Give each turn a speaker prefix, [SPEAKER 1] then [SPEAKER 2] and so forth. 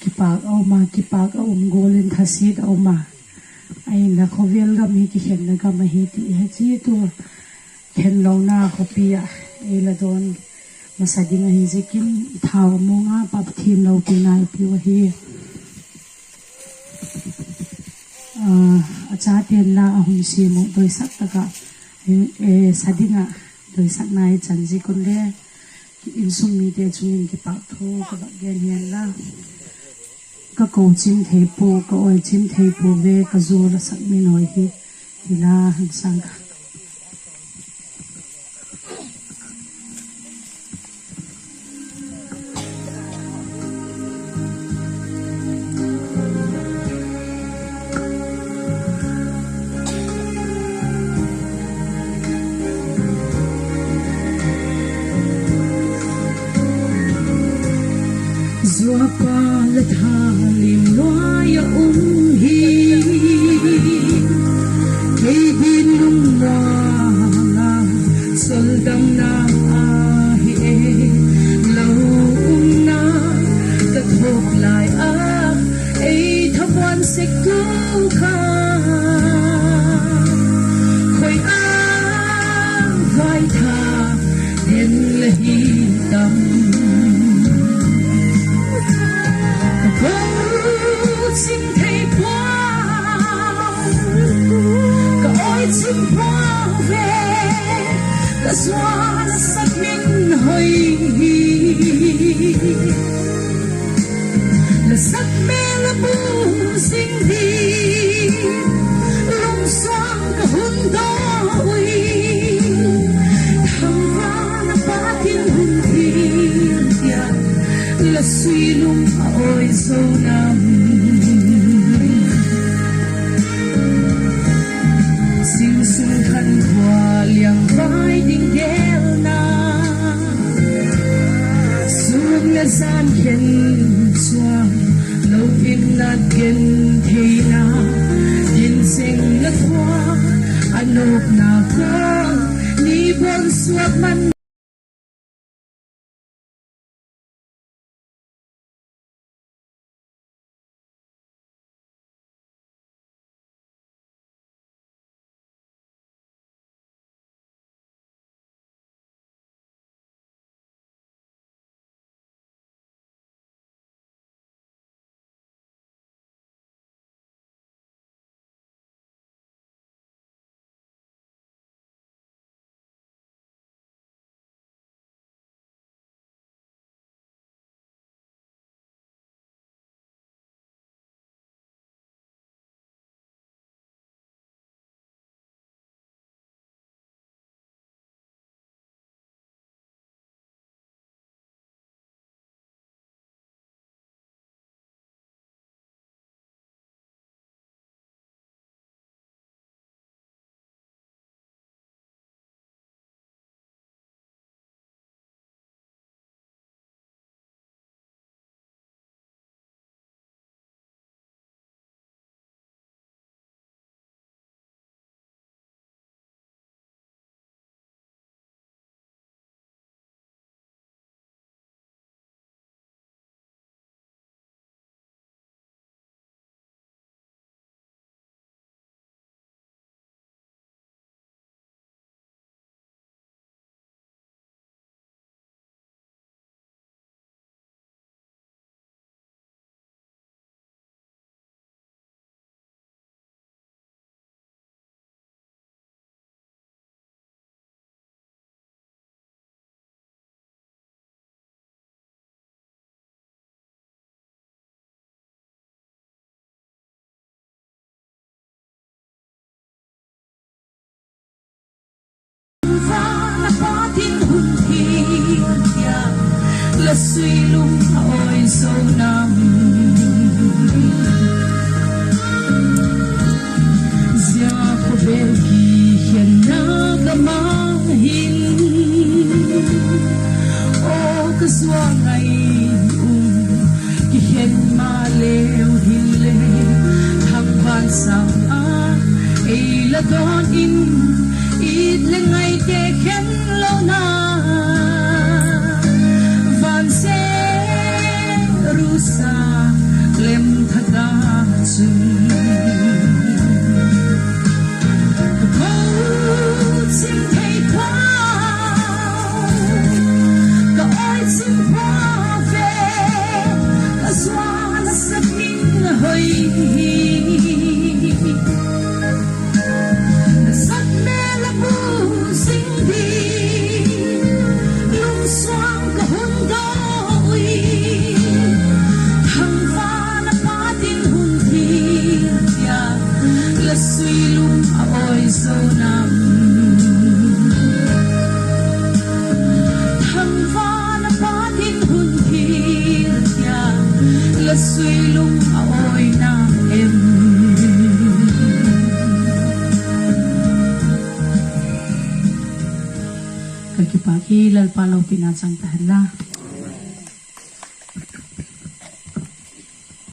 [SPEAKER 1] kipak oma kipak golin thasit oma ai na khovel ga mi ki hen na ga ma hi ti he chi tu hen lo na khopia e la don masading hi zekin thaw mo nga pap thin lo pinai piwa hi acha ten la ahum si mo doi sak taka e sadinga doi sak nai chanji kun le insum mi te chungin ki pak tho ka ba gen hian la ka ko chim thei po ka oi chim thei po ve ka zur sak mi noi hi ila han sang ka
[SPEAKER 2] Zua pa la tha lim loa ya hi Kay bin lung na nga sol dam na hi Lau na kathok lai ay thapwan sik tu ka Khoy vai tha den lahi tam chim thei qua cả ôi chim hoa về cả xóa là sắc min hơi là sắc mê là bu sinh đi lung xoang cả hôn đó ui thằng hoa là ba thiên hôn thiên là suy lung ôi sâu nam sinh sinh khăn hoa liang vai đinh ghel na xuống là gian khen xoang lâu việc nát khen thì na yên sinh là hoa anop na con ni bon suat man là suy lung ôi sâu nam gia có bên kỳ hiền na ga ma hin ô cái xua ngày kỳ hiền ma leo hin lê thằng van sang ấy là đón in ít lên ngày để khen lâu na van se chung câu chim thầy quá có ôi chim hoa về có xóa là sắc minh hơi sắc mê là bu sinh đi lung xoang có hôn đôi thằng pha là phá tin hôn thiên ya là suy lung ôi sâu nằm thằng pha là phá tin hôn thiên ya là suy lung ôi nam em
[SPEAKER 1] kaki pagi lal palau pinasang tahan lah